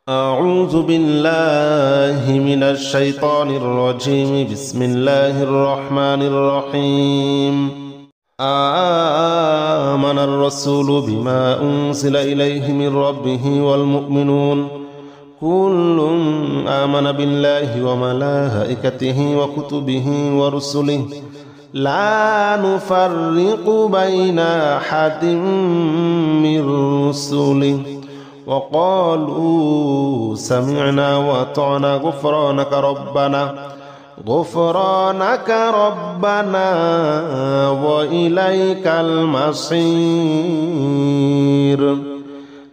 أعوذ بالله من الشيطان الرجيم. بسم الله الرحمن الرحيم. آمن الرسول بما أنزل إليه من ربه والمؤمنون كل آمن بالله وملائكته وكتبه ورسله لا نفرق بين أحد من رسله وقالوا سمعنا وأطعنا غفرانك ربنا وإليك المصير.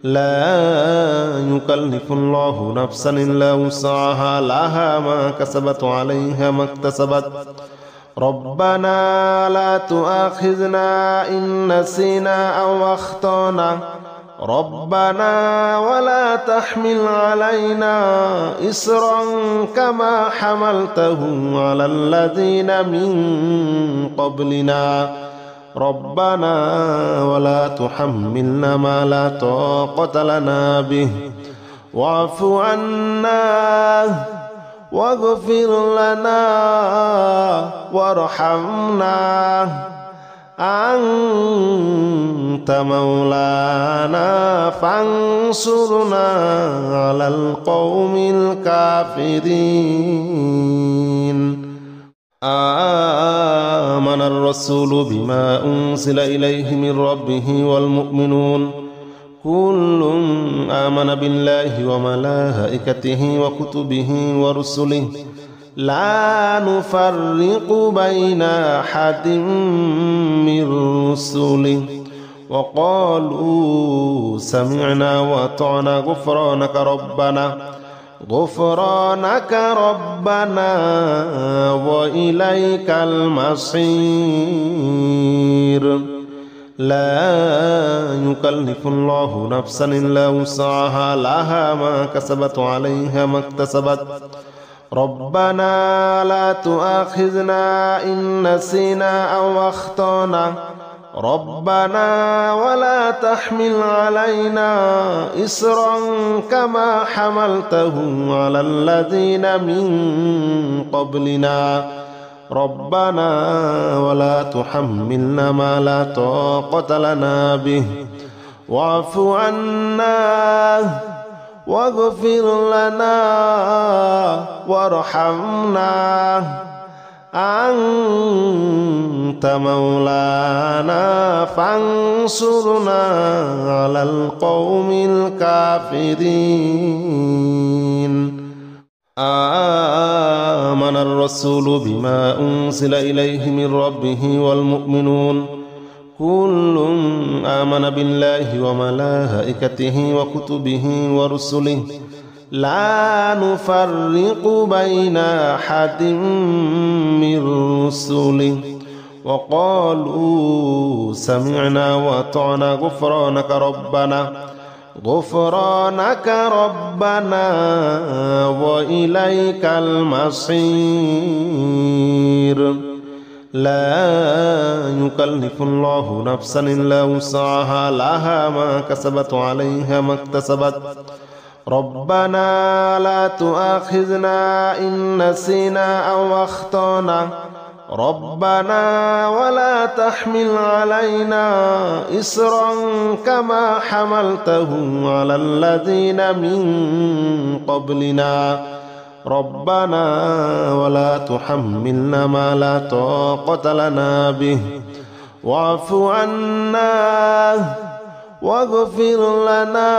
لا يكلف الله نفسا إلا وسعها لها ما كسبت عليها ما اكتسبت ربنا لا تؤاخذنا إن نسينا أو أخطأنا ربنا ولا تحمل علينا إصرا كما حملته على الذين من قبلنا ربنا ولا تحملنا ما لا طاقة لنا به واعف عنا واغفر لنا وارحمنا أنت مولانا فانصرنا على القوم الكافرين. آمن الرسول بما أنزل إليه من ربه والمؤمنون كل آمن بالله وملائكته وكتبه ورسله لا نفرق بين أحد من رسله وقالوا سمعنا وأطعنا غفرانك ربنا وإليك المصير. لا يكلف الله نفسا إلا وسعها لها ما كسبت عليها ما اكتسبت ربنا لا تؤاخذنا إن نسينا أو أخطأنا ربنا ولا تحمل علينا إصرا كما حملته على الذين من قبلنا ربنا ولا تحملنا ما لا طاقة لنا به واعف عنا واغفر لنا وارحمنا أنت مولانا فانصرنا على القوم الكافرين. آمن الرسول بما أنزل إليه من ربه والمؤمنون كل آمن بالله وملائكته وكتبه ورسله لا نفرق بين أحد من رسله وقالوا سمعنا وأطعنا غفرانك ربنا وإليك المصير. لا يكلف الله نفسا إلا وسعها لها ما كسبت عليها ما اكتسبت ربنا لا تؤاخذنا إن نسينا أو أخطأنا ربنا ولا تحمل علينا إصرا كما حملته على الذين من قبلنا ربنا ولا تحملنا ما لا طاقة لنا به واعف عنا واغفر لنا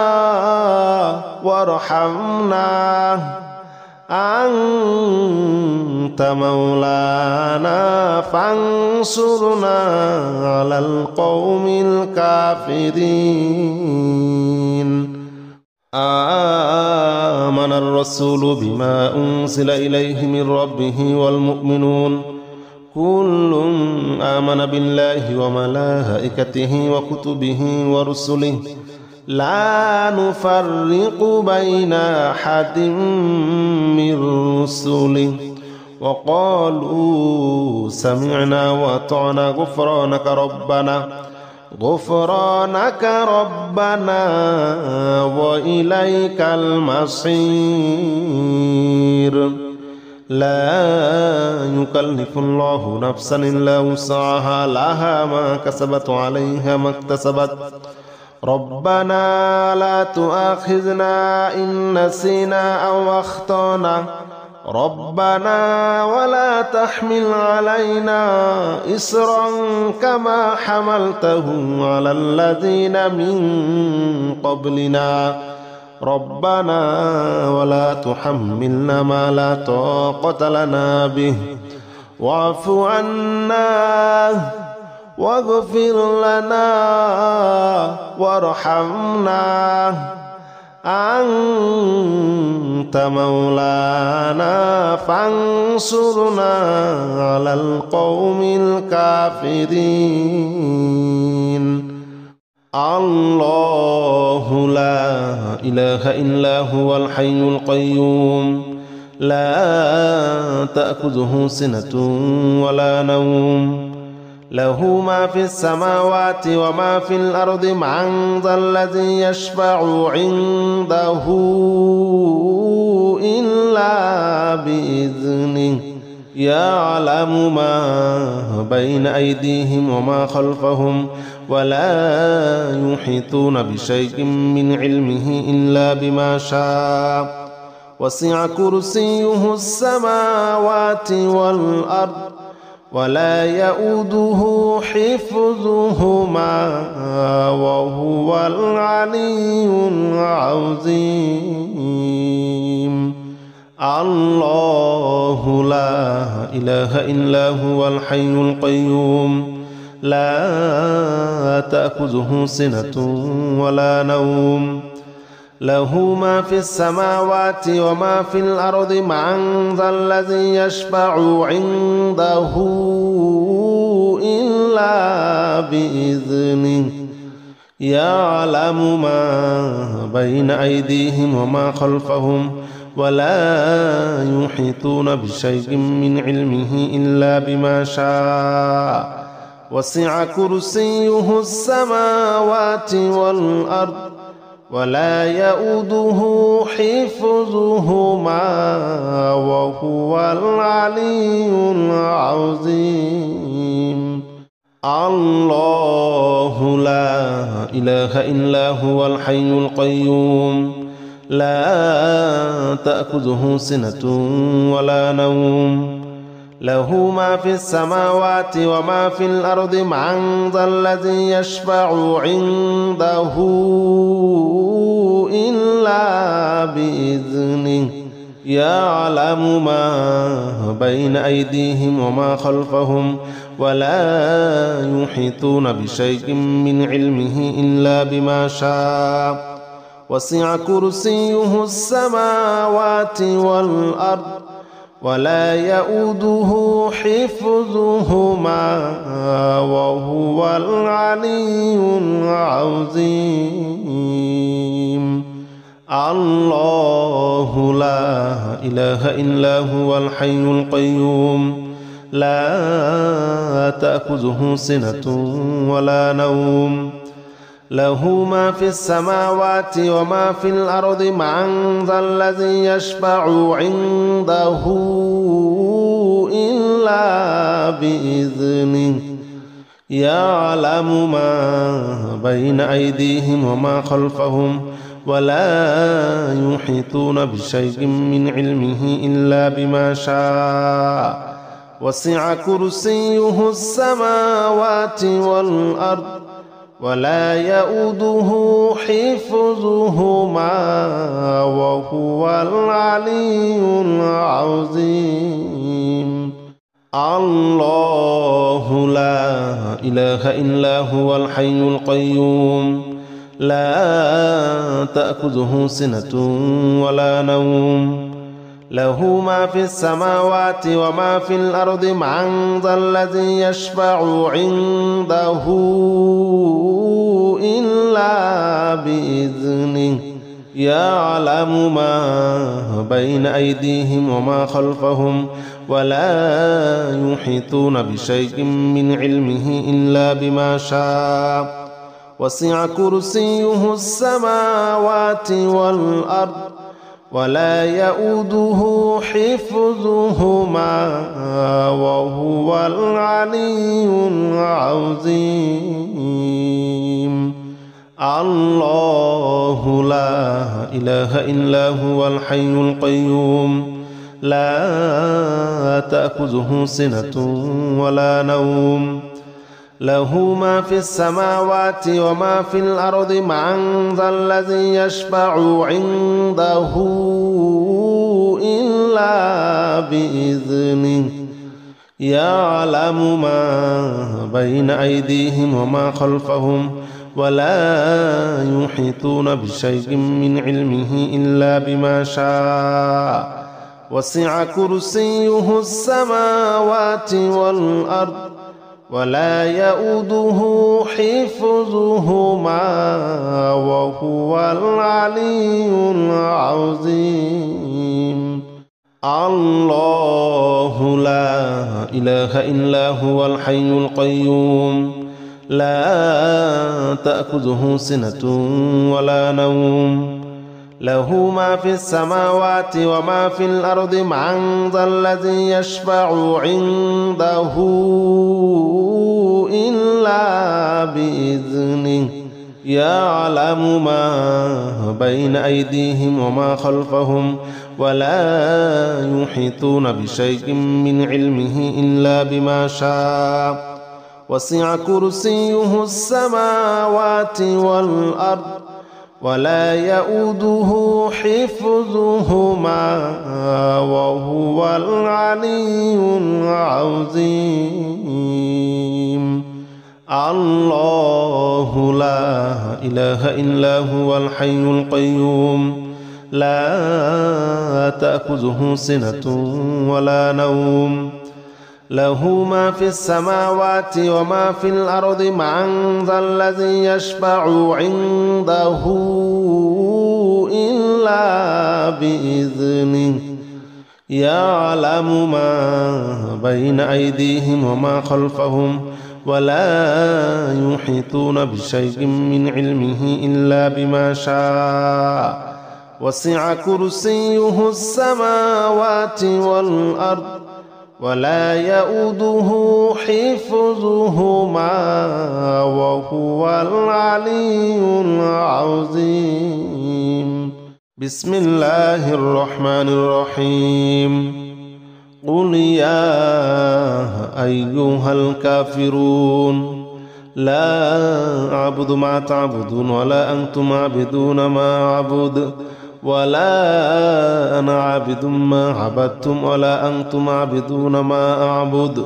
وارحمنا أنت مولانا فانصرنا على القوم الكافرين. آمن الرسول بما أنزل إليه من ربه والمؤمنون كل آمن بالله وملائكته وكتبه ورسله لا نفرق بين أحد من رسله وقالوا سمعنا وأطعنا غفرانك ربنا وإليك المصير لا يكلف الله نفسا إلا وسعها لها ما كسبت وعليها ما اكتسبت ربنا لا تؤاخذنا إن نسينا أو أخطأنا ربنا ولا تحمل علينا إصرا كما حملته على الذين من قبلنا ربنا ولا تحملنا ما لا طاقة لنا به واعف عنا واغفر لنا وارحمنا أنت مولانا فانصرنا على القوم الكافرين الله لا إله إلا هو الحي القيوم لا تأخذه سنة ولا نوم له ما في السماوات وما في الأرض من ذا الذي يشفع عنده إلا بإذنه يعلم ما بين أيديهم وما خلفهم ولا يحيطون بشيء من علمه إلا بما شاء وسع كرسيه السماوات والأرض ولا يؤوده حفظهما وهو العلي العظيم الله لا إله إلا هو الحي القيوم لا تأخذه سنة ولا نوم له ما في السماوات وما في الأرض من ذا الذي يشفع عنده إلا بإذنه يعلم ما بين أيديهم وما خلفهم ولا يحيطون بشيء من علمه إلا بما شاء وسع كرسيه السماوات والأرض ولا يؤوده حفظهما وهو العلي العظيم الله لا إله إلا هو الحي القيوم لا تأخذه سنة ولا نوم له ما في السماوات وما في الأرض من ذا الذي يشفع عنده إلا بإذنه يعلم ما بين أيديهم وما خلفهم ولا يحيطون بشيء من علمه إلا بما شاء وسع كرسيه السماوات والأرض ولا يؤوده حفظهما وهو العلي العظيم الله لا إله إلا هو الحي القيوم لا تأخذه سنة ولا نوم له ما في السماوات وما في الأرض من ذا الذي يشفع عنده إلا بإذنه يعلم ما بين أيديهم وما خلفهم ولا يحيطون بشيء من علمه إلا بما شاء وسع كرسيه السماوات والأرض ولا يؤوده حفظهما وهو العلي العظيم الله لا إله إلا هو الحي القيوم لا تأخذه سنة ولا نوم له ما في السماوات وما في الأرض من ذا الذي يشفع عنده إلا بإذنه يعلم ما بين أيديهم وما خلفهم ولا يحيطون بشيء من علمه إلا بما شاء وسع كرسيه السماوات والأرض ولا يؤوده حفظهما وهو العلي العظيم. الله لا إله إلا هو الحي القيوم لا تأخذه سنة ولا نوم له ما في السماوات وما في الأرض من ذا الذي يشفع عنده إلا بإذنه يعلم ما بين أيديهم وما خلفهم ولا يحيطون بشيء من علمه إلا بما شاء وسع كرسيه السماوات والأرض ولا يؤوده حفظهما وهو العلي العظيم. الله لا إله إلا هو الحي القيوم لا تأخذه سنة ولا نوم له ما في السماوات وما في الأرض من ذا الذي يشفع عنده إلا بإذنه يعلم ما بين أيديهم وما خلفهم ولا يحيطون بشيء من علمه إلا بما شاء وسع كرسيه السماوات والأرض ولا يؤوده حفظهما وهو العلي العظيم. الله لا إله إلا هو الحي القيوم لا تأخذه سنة ولا نوم له ما في السماوات وما في الأرض من ذا الذي يشفع عنده إلا بإذنه يعلم ما بين أيديهم وما خلفهم ولا يحيطون بشيء من علمه إلا بما شاء وسع كرسيه السماوات والأرض ولا يؤوده حفظهما وهو العلي العظيم. بسم الله الرحمن الرحيم. قل يا أيها الكافرون لا أعبد ما تعبدون ولا أنتم عابدون ما أعبد ولا أنا عابد ما عبدتم ولا أنتم عابدون ما أعبد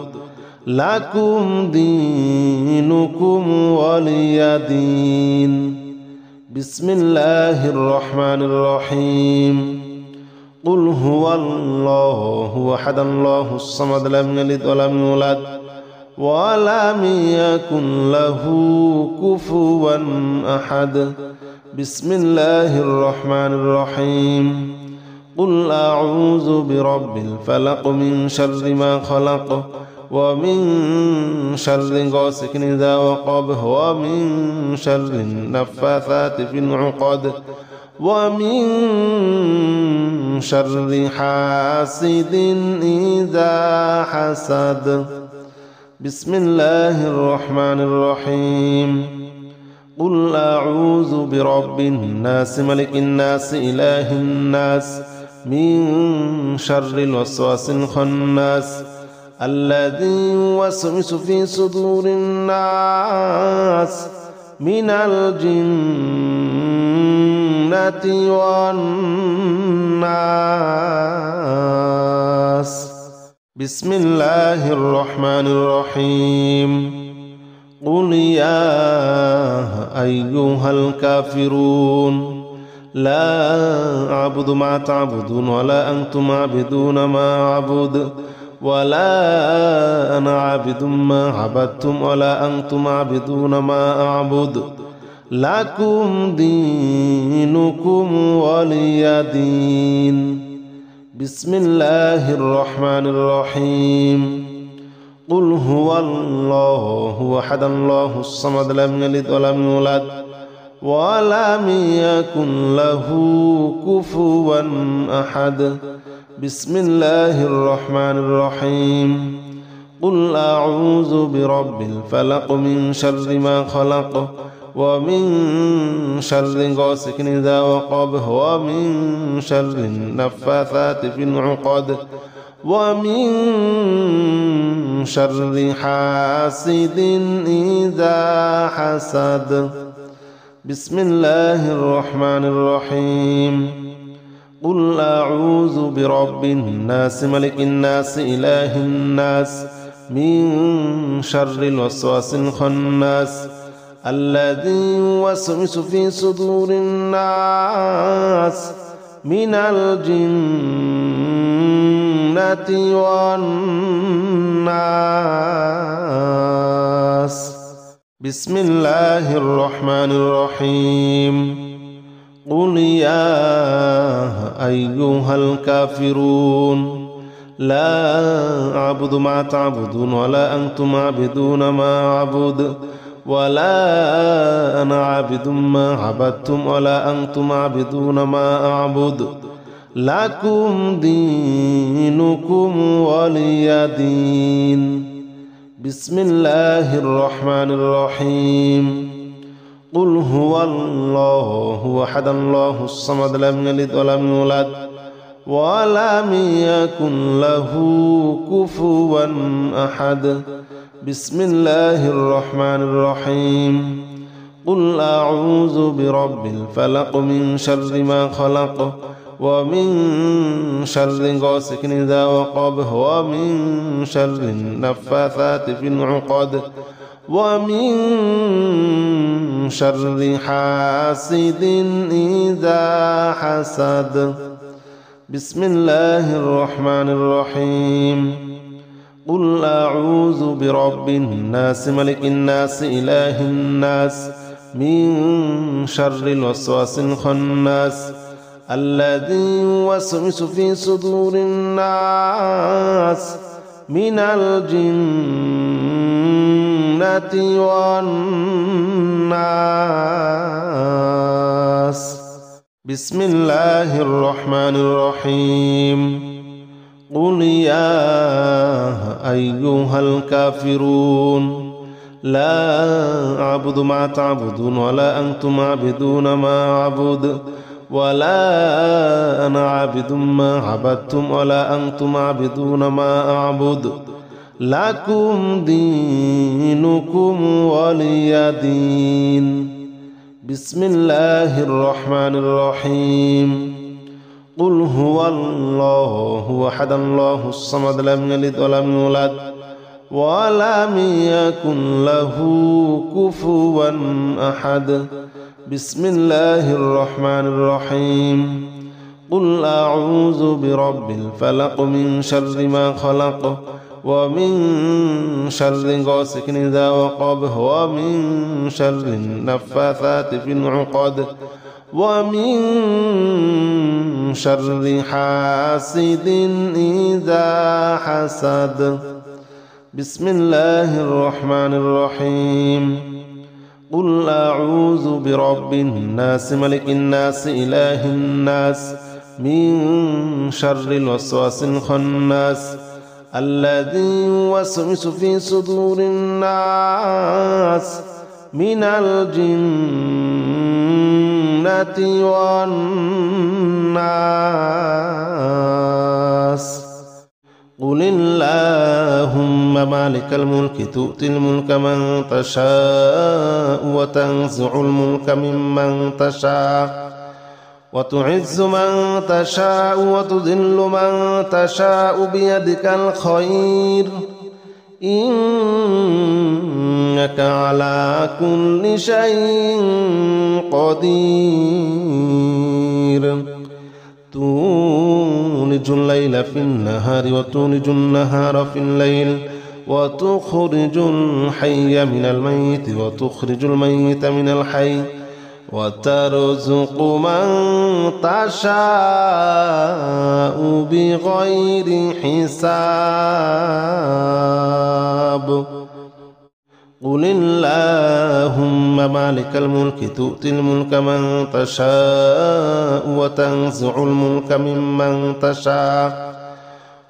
لكم دينكم ولي دين. بسم الله الرحمن الرحيم. قل هو الله أحد الله الصمد لم يلد ولم يولد ولم يكن له كفوا أحد. بسم الله الرحمن الرحيم. قل أعوذ برب الفلق من شر ما خلق ومن شر غاسق إذا وقب ومن شر النفاثات في العقد ومن شر حاسد إذا حسد. بسم الله الرحمن الرحيم. قل أعوذ برب الناس ملك الناس إله الناس من شر الوسواس الخناس الذي يوسوس في صدور الناس من الجنة والناس. بسم الله الرحمن الرحيم. قل يا أيها الكافرون لا أعبد ما تعبدون ولا أنتم عابدون ما أعبد ولا أنا عابد ما عبدتم ولا أنتم عابدون ما أعبد لكم دينكم ولي دين. بسم الله الرحمن الرحيم. قل هو الله أحد الله الصمد لم يلد ولم يولد ولم يكن له كفوا أحد بسم الله الرحمن الرحيم قل أعوذ برب الفلق من شر ما خلق ومن شر غاسق إذا وقب ومن شر النفاثات في العقد ومن شر حاسد إذا حسد بسم الله الرحمن الرحيم قل أعوذ برب الناس ملك الناس إله الناس من شر الوسواس الخناس الذي يوسوس في صدور الناس من الجنة والناس بسم الله الرحمن الرحيم قل يا أيها الكافرون لا أعبد ما تعبدون ولا أنتم عابدون ما أعبد ولا أنا عابد ما عبدتم ولا أنتم عابدون ما أعبد لكم دينكم ولي دين بسم الله الرحمن الرحيم قل هو الله أحد الله الصمد لم يلد ولم يولد ولم يكن له كفوا أحد بسم الله الرحمن الرحيم قل أعوذ برب الفلق من شر ما خلق ومن شر غاسق إذا وقب ومن شر النفاثات في العقد ومن شر حاسد إذا حسد بسم الله الرحمن الرحيم قل أعوذ برب الناس ملك الناس إله الناس من شر الوسواس الخناس الذي يوسوس في صدور الناس من الجنة والناس بسم الله الرحمن الرحيم قل يا أيها الكافرون لا أعبد ما تعبدون ولا أنتم عابدون ما أعبد ولا أنا عابد ما عبدتم ولا أنتم عابدون ما أعبد لكم دينكم ولي دين بسم الله الرحمن الرحيم قل هو الله أحد الله الصمد لم يلد ولم يولد ولم يكن له كفوا أحد بسم الله الرحمن الرحيم قل أعوذ برب الفلق من شر ما خلق ومن شر غاسق إذا وقب ومن شر النفاثات في العقد ومن شر حاسد إذا حسد بسم الله الرحمن الرحيم قل أعوذ برب الناس ملك الناس إله الناس من شر الوسواس الخناس الذي يوسوس في صدور الناس من الجنة والناس قل اللهم مالك الملك تؤتي الملك من تشاء وتنزع الملك ممن تشاء وتعز من تشاء وتذل من تشاء بيدك الخير إنك على كل شيء قدير تولج الليل في النهار وتولج النهار في الليل وتخرج الحي من الميت وتخرج الميت من الحي وترزق من تشاء بغير حساب قل اللهم مالك الملك تؤتي الملك من تشاء وتنزع الملك ممن تشاء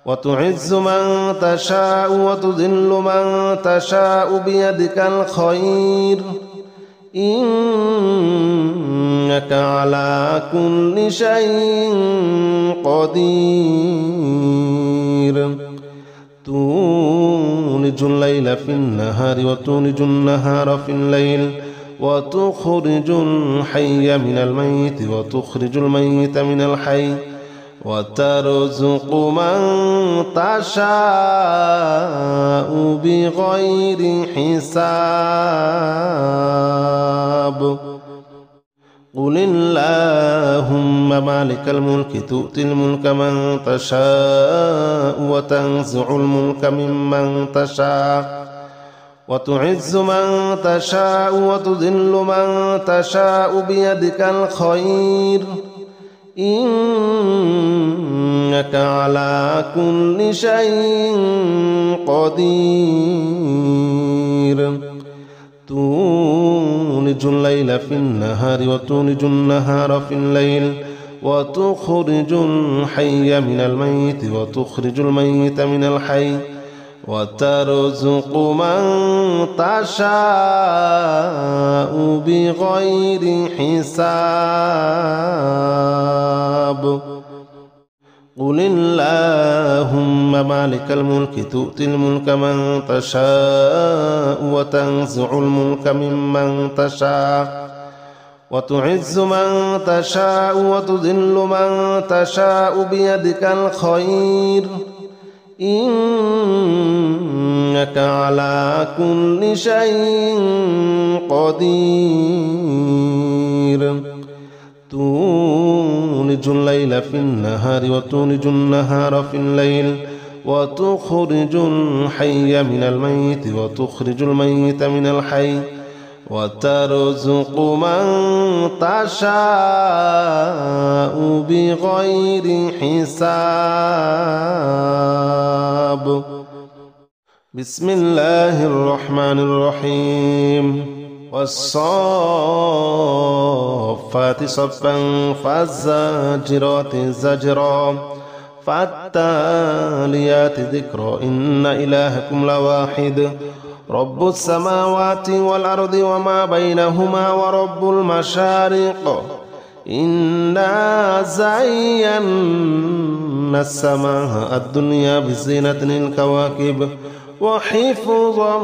وتعز من تشاء وتذل من تشاء بيدك الخير إنك على كل شيء قدير تولج الليل في النهار وتولج النهار في الليل وتخرج الحي من الميت وتخرج الميت من الحي وترزق من تشاء بغير حساب قل اللهم مالك الملك تؤتي الملك من تشاء وتنزع الملك ممن تشاء وتعز من تشاء وتذل من تشاء بيدك الخير إنك على كل شيء قدير تولج الليل في النهار وتولج النهار في الليل وتخرج الحي من الميت وتخرج الميت من الحي وترزق من تشاء بغير حساب قل اللهم مالك الملك تؤتي الملك من تشاء وتنزع الملك ممن تشاء وتعز من تشاء وتذل من تشاء بيدك الخير إنك على كل شيء قدير تولج الليل في النهار وتولج النهار في الليل وتخرج الحي من الميت وتخرج الميت من الحي وترزق من تشاء بغير حساب بسم الله الرحمن الرحيم والصافات صفا فالزاجرات زجرا فالتاليات ذكرا إن إلهكم لواحد رب السماوات والأرض وما بينهما ورب المشارق إنا زينا السماء الدنيا بزينة الكواكب وحفظا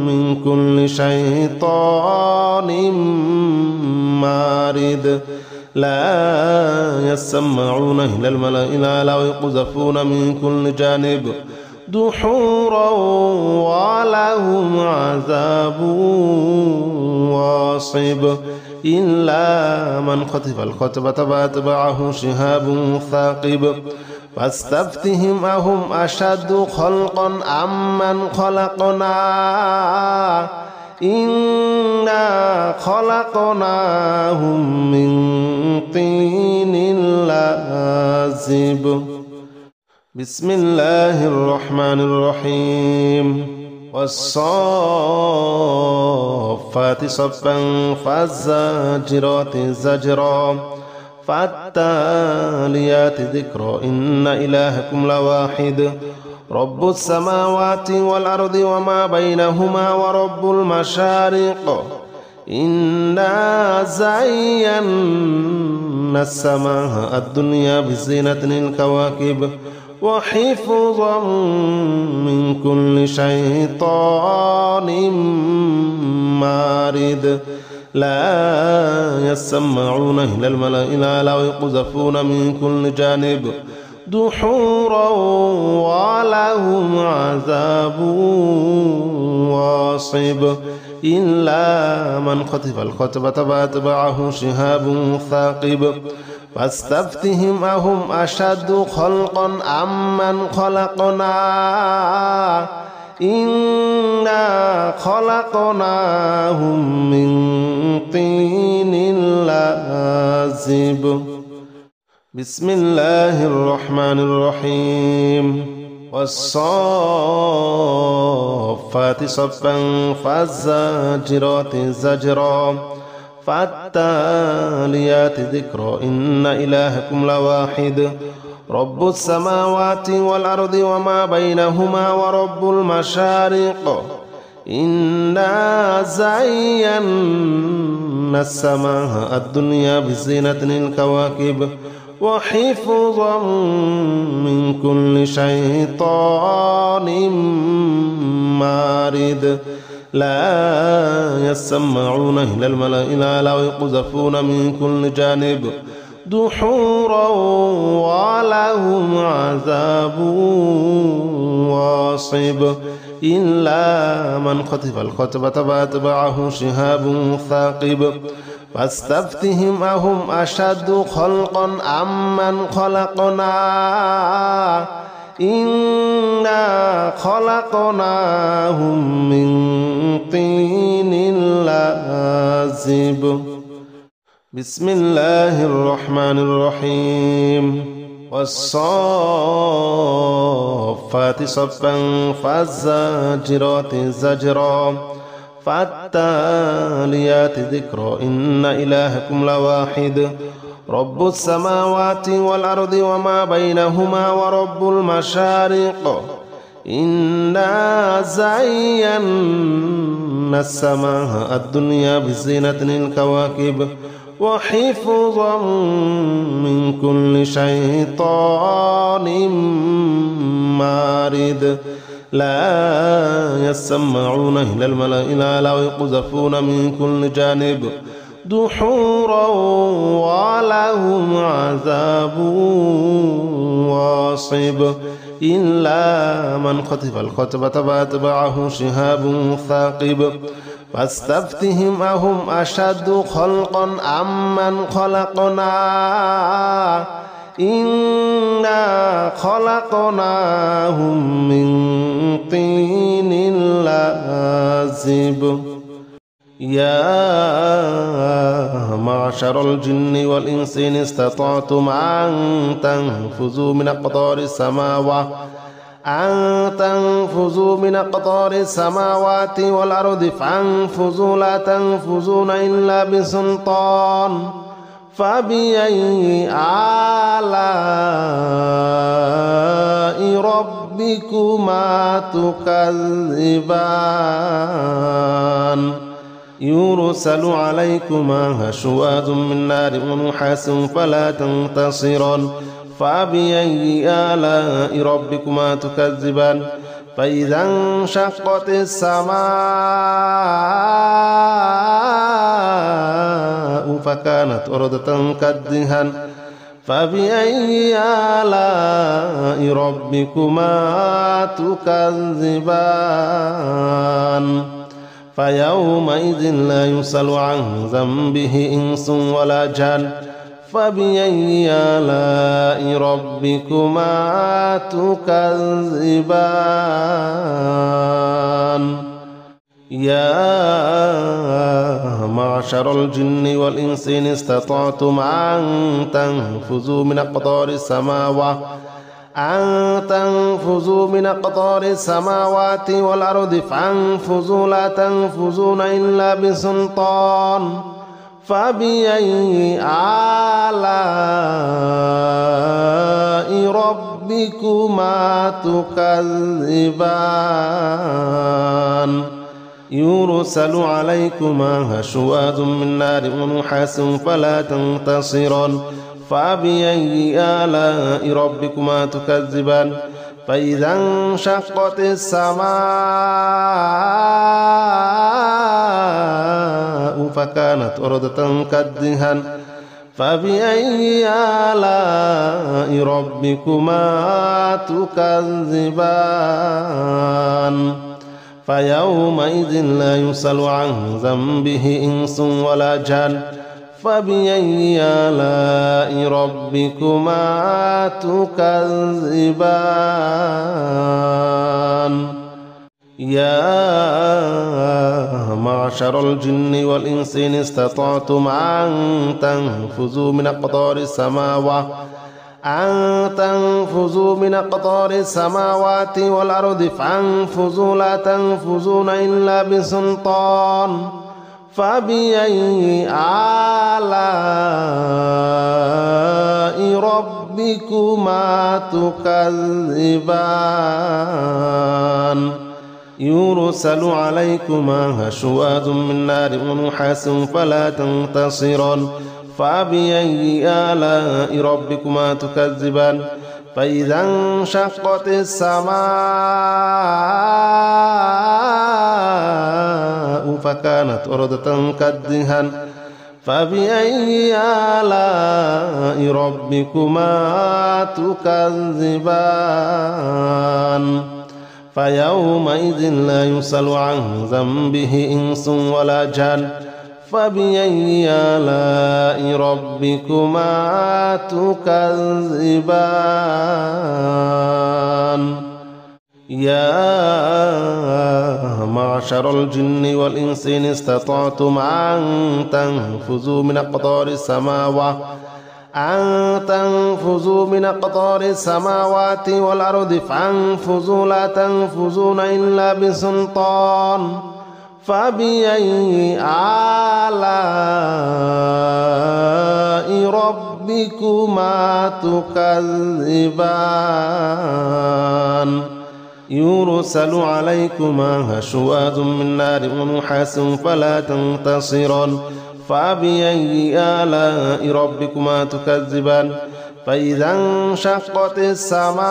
من كل شيطان مارد لا يسمعون إلى الملأ الأعلى ويقذفون من كل جانب دحورا ولهم عذاب واصب إلا من خطف الخطبة فأتبعه شهاب ثاقب فاستفتهم أهم أشد خلقا أمن خلقنا إنا خلقناهم من طين لازب بسم الله الرحمن الرحيم والصافات صفا فالزاجرات زجرا فالتاليات ذكرا إن إلهكم لواحد رب السماوات والأرض وما بينهما ورب المشارق إنا زينا السماء الدنيا بزينة الكواكب وحفظا من كل شيطان مارد لا يسمعون إلى الملأ الأعلى ويقذفون من كل جانب دحورا ولهم عذاب واصب إلا من خطف الخطبة فأتبعه شهاب ثاقب فاستفتهم أهم أشد خلقا أمن خلقنا إنا خلقناهم من طين لازب بسم الله الرحمن الرحيم والصافات صفا فالزاجرات زجرا فالتاليات ذكرا إن إلهكم لواحد رب السماوات والأرض وما بينهما ورب المشارق إنا زينا السماء الدنيا بزينة الكواكب وحفظا من كل شيطان مارد لا يسمعون إلى الملأ الأعلى ويقذفون من كل جانب دحورا ولهم عذاب واصب إلا من خطف الخطبة فأتبعه شهاب ثاقب فاستفتهم أهم أشد خلقا أمن خلقنا إنا خلقناهم من طين لازب بسم الله الرحمن الرحيم والصافات صفا فالزاجرات زجرا فالتاليات ذكرا إن إلهكم لواحد رب السماوات والأرض وما بينهما ورب المشارق إنا زينا السماء الدنيا بزينة الكواكب وحفظا من كل شيطان مارد لا يسمعون إلى الملأ الأعلى ويقذفون من كل جانب دحورا ولهم عذاب واصب إلا من خطف الخطبة فأتبعه شهاب ثاقب فاستفتهم أهم أشد خلقا أمن خلقنا إنا خلقناهم من طين لازب يا معشر الجن والإنس إن استطعتم أن تنفذوا من أقطار السماوات والأرض فانفذوا لا تنفذون إلا بسلطان فبأي آلاء ربكما تكذبان يرسل عليكما شواظ من نار ونحاس فلا تنتصران فبأي آلاء ربكما تكذبان فإذا انشقت السماء فكانت وردة كالدهن فبأي آلاء ربكما تكذبان فيومئذ لا يسأل عن ذنبه إنس ولا جان فبأي آلاء ربكما تكذبان يا معشر الجن والإنس إن استطعتم أن تنفذوا من أقطار السماوات والأرض فانفذوا لا تنفذون إلا بسلطان فبأي آلاء ربكما تكذبان يرسل عليكما شواظ من نار ونحاس فلا تنتصران فبأي آلاء ربكما تكذبان فإذا انشقت السماء فكانت وردة كالدهن فبأي آلاء ربكما تكذبان فيومئذ لا يسأل عن ذنبه إنس ولا جان فبأي آلاء ربكما تكذبان يا معشر الجن والإنس إن استطعتم أن تنفذوا من أن تنفذوا من أقطار السماوات والأرض فانفذوا لا تنفذون إلا بسلطان فبأي آلاء ربكما تكذبان يرسل عليكما شواظ من نار ونحاس فلا تنتصران فبأي آلاء ربكما تكذبان فإذا انشقت السماء فكانت وردة كالدهان فبأي آلاء ربكما تكذبان فيومئذ لا يسأل عن ذنبه إنس ولا جان فبأي آلاء ربكما تكذبان يا معشر الجن والإنس إن استطعتم أن تنفذوا من أقطار السماوات والأرض فانفذوا لا تنفذون إلا بسلطان فبأي آلاء ربكما تكذبان يرسل عليكما شواظ من نار ونحاس فلا تنتصران فبأي آلاء ربكما تكذبان فإذا انشقت السماء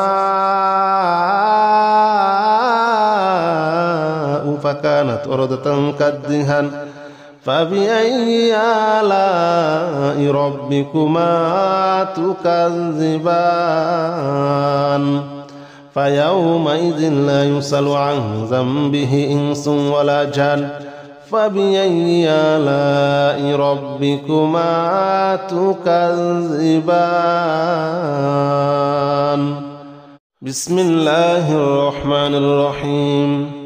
فكانت وردة كالدهان فبأي آلاء ربكما تكذبان فيومئذ لا يسأل عن ذنبه إنس ولا جان فبأي آلاء ربكما تكذبان بسم الله الرحمن الرحيم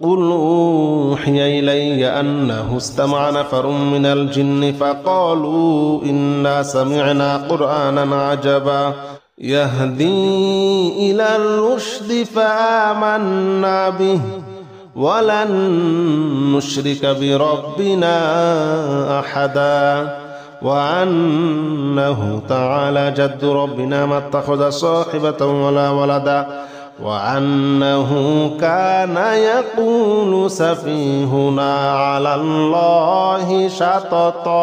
قل أوحي إلي أنه استمع نفر من الجن فقالوا إنا سمعنا قرآنا عجبا يهدي إلى الرشد فآمنا به ولن نشرك بربنا أحدا وأنه تعالى جد ربنا ما اتخذ صاحبة ولا ولدا وأنه كان يقول سفيهنا على الله شططا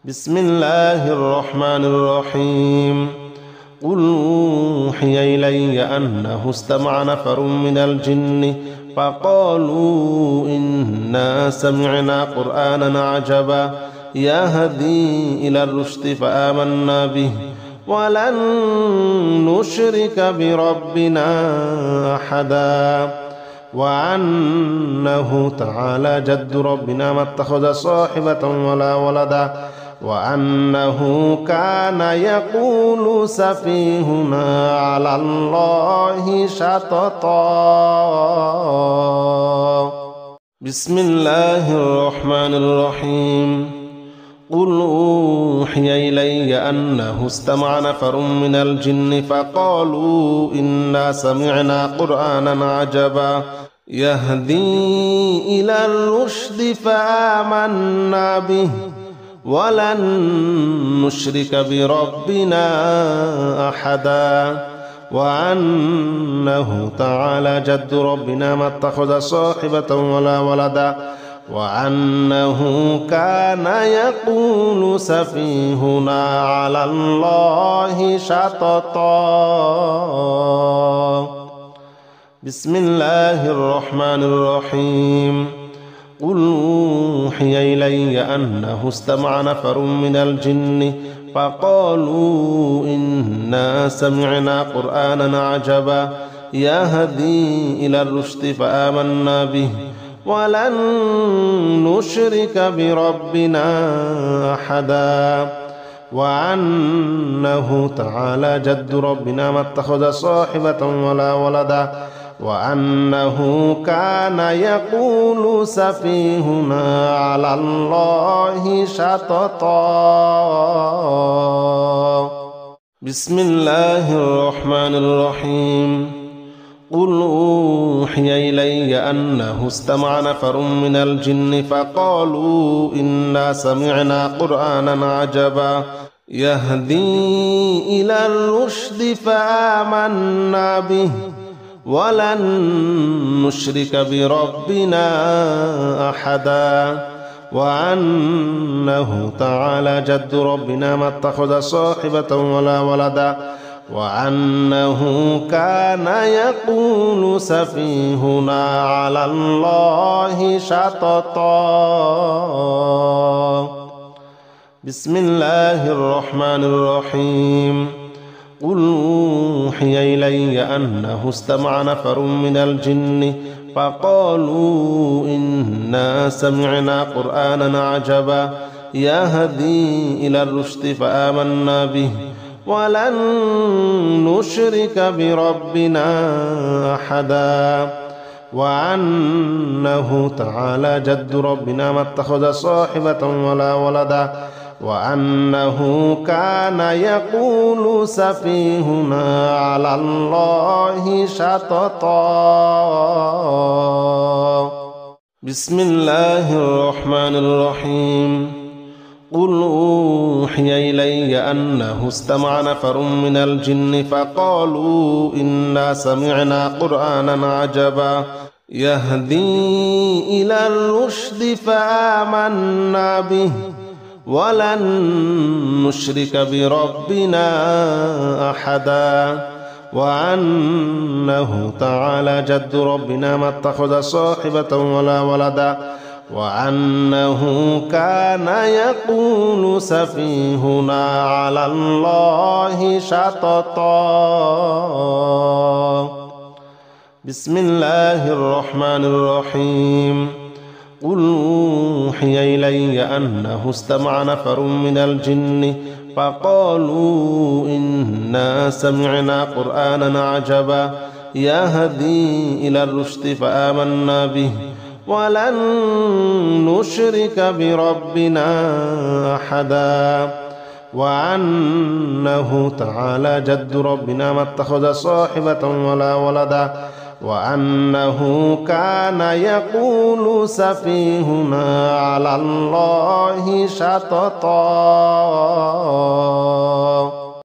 بسم الله الرحمن الرحيم قل أوحي إلي أنه استمع نفر من الجن فقالوا إنا سمعنا قرآنا عجبا يهدي إلى الرشد فآمنا به ولن نشرك بربنا أحدا وأنه تعالى جد ربنا ما اتخذ صاحبة ولا ولدا وأنه كان يقول سفيهنا على الله شططا بسم الله الرحمن الرحيم قل أوحي إلي أنه استمع نفر من الجن فقالوا إنا سمعنا قرآنا عجبا يهدي إلى الرشد فآمنا به ولن نشرك بربنا أحدا وأنه تعالى جد ربنا ما اتخذ صاحبة ولا ولدا وأنه كان يقول سفيهنا على الله شططا بسم الله الرحمن الرحيم قل أوحي إلي أنه استمع نفر من الجن فقالوا إنا سمعنا قرآنا عجبا يهدي إلى الرشد فآمنا به ولن نشرك بربنا أحدا وأنه تعالى جد ربنا ما اتخذ صاحبة ولا ولدا وأنه كان يقول سفيهنا على الله شططا. بسم الله الرحمن الرحيم. قل أوحي إلي أنه استمع نفر من الجن فقالوا إنا سمعنا قرآنا عجبا يهدي إلى الرشد فآمنا به ولن نشرك بربنا أحدا وأنه تعالى جد ربنا ما اتخذ صاحبة ولا ولدا وأنه كان يقول سفيهنا على الله شططا. بسم الله الرحمن الرحيم. قل أوحي إلي أنه استمع نفر من الجن فقالوا إنا سمعنا قرآنا عجبا يهدي إلى الرشد فآمنا به ولن نشرك بربنا أحدا وأنه تعالى جد ربنا ما اتخذ صاحبة ولا ولدا وأنه كان يقول سفيهنا على الله شططا. بسم الله الرحمن الرحيم. قل أوحي إلي أنه استمع نفر من الجن فقالوا إنا سمعنا قرآنا عجبا يهدي إلى الرشد فآمنا به ولن نشرك بربنا أحدا وأنه تعالى جد ربنا ما اتخذ صاحبة ولا ولدا وأنه كان يقول سفيهنا على الله شططا. بسم الله الرحمن الرحيم. قل أوحي إلي أنه استمع نفر من الجن فقالوا إنا سمعنا قرآنا عجبا يهدي إلى الرشد فآمنا به ولن نشرك بربنا أحدا وأنه تعالى جد ربنا ما اتخذ صاحبة ولا ولدا وأنه كان يقول سفيهنا على الله شططا.